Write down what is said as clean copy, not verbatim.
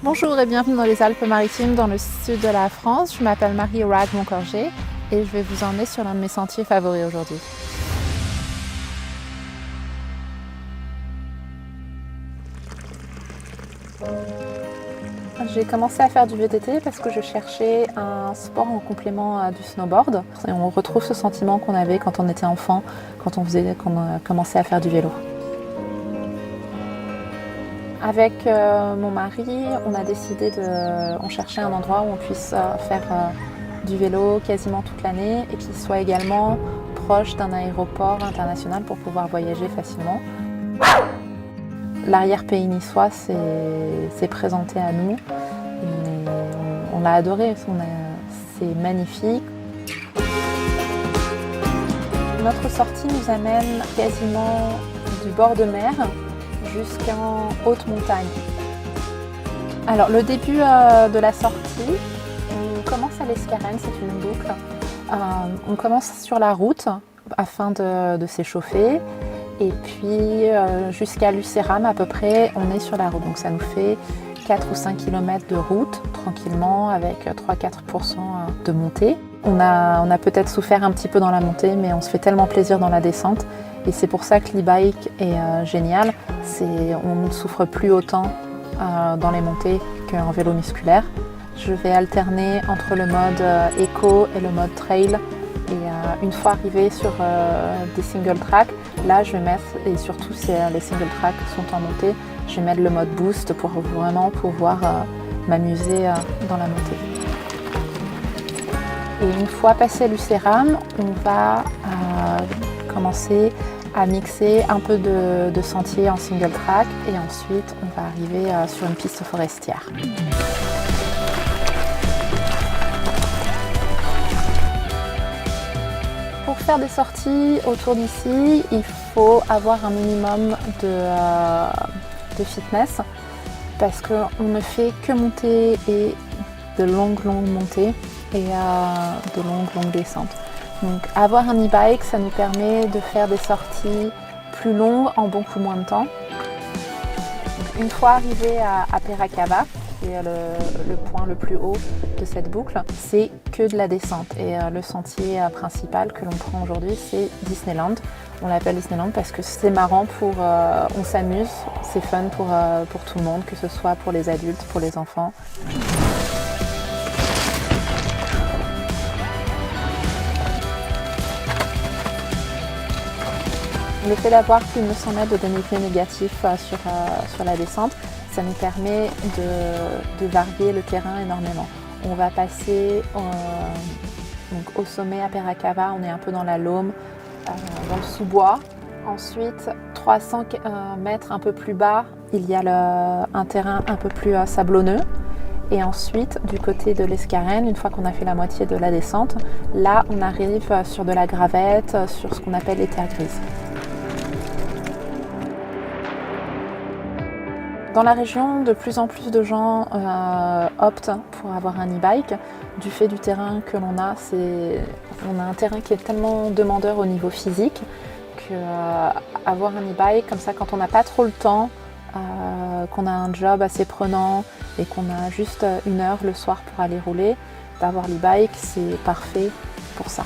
Bonjour et bienvenue dans les Alpes-Maritimes, dans le sud de la France. Je m'appelle Marie Rague-Moncorgé et je vais vous emmener sur l'un de mes sentiers favoris aujourd'hui. J'ai commencé à faire du VTT parce que je cherchais un sport en complément du snowboard. Et on retrouve ce sentiment qu'on avait quand on était enfant, quand on commençait à faire du vélo. Avec mon mari, on cherchait un endroit où on puisse faire du vélo quasiment toute l'année et qui soit également proche d'un aéroport international pour pouvoir voyager facilement. L'arrière-pays niçois s'est présenté à nous. On l'a adoré, c'est magnifique. Notre sortie nous amène quasiment du bord de mer jusqu'en haute montagne. Alors le début de la sortie, on commence à l'Escarène, c'est une boucle. On commence sur la route afin de s'échauffer et puis jusqu'à Lucéram à peu près on est sur la route. Donc ça nous fait 4 ou 5 km de route tranquillement avec 3-4% de montée. On a peut-être souffert un petit peu dans la montée mais on se fait tellement plaisir dans la descente. Et c'est pour ça que l'e-bike est génial. On ne souffre plus autant dans les montées qu'un vélo musculaire. Je vais alterner entre le mode éco et le mode trail. Et une fois arrivé sur des single track, là je vais mettre, et surtout si les single track sont en montée, je vais mettre le mode boost pour vraiment pouvoir m'amuser dans la montée. Et une fois passé Lucéram, on va commencer à mixer un peu de sentiers en single track et ensuite on va arriver sur une piste forestière. Pour faire des sorties autour d'ici, il faut avoir un minimum de fitness parce qu'on ne fait que monter et de longues montées et de longues descentes. Donc avoir un e-bike, ça nous permet de faire des sorties plus longues en beaucoup moins de temps. Donc, une fois arrivé à Piracaba, qui est le point le plus haut de cette boucle, c'est que de la descente. Et le sentier principal que l'on prend aujourd'hui, c'est Disneyland. On l'appelle Disneyland parce que c'est marrant, on s'amuse, c'est fun pour tout le monde, que ce soit pour les adultes, pour les enfants. Le fait d'avoir plus de 900 mètres de dénivelé négatif sur la descente, ça nous permet de varier le terrain énormément. On va passer donc au sommet à Piracaba, on est un peu dans la Laume, dans le sous-bois. Ensuite, 300 mètres un peu plus bas, il y a un terrain un peu plus sablonneux. Et ensuite, du côté de l'Escarène, une fois qu'on a fait la moitié de la descente, là on arrive sur de la gravette, sur ce qu'on appelle les terres grises. Dans la région, de plus en plus de gens optent pour avoir un e-bike. Du fait du terrain que l'on a, on a un terrain qui est tellement demandeur au niveau physique qu'avoir un e-bike, comme ça quand on n'a pas trop le temps, qu'on a un job assez prenant et qu'on a juste 1 heure le soir pour aller rouler, d'avoir l'e-bike, c'est parfait pour ça.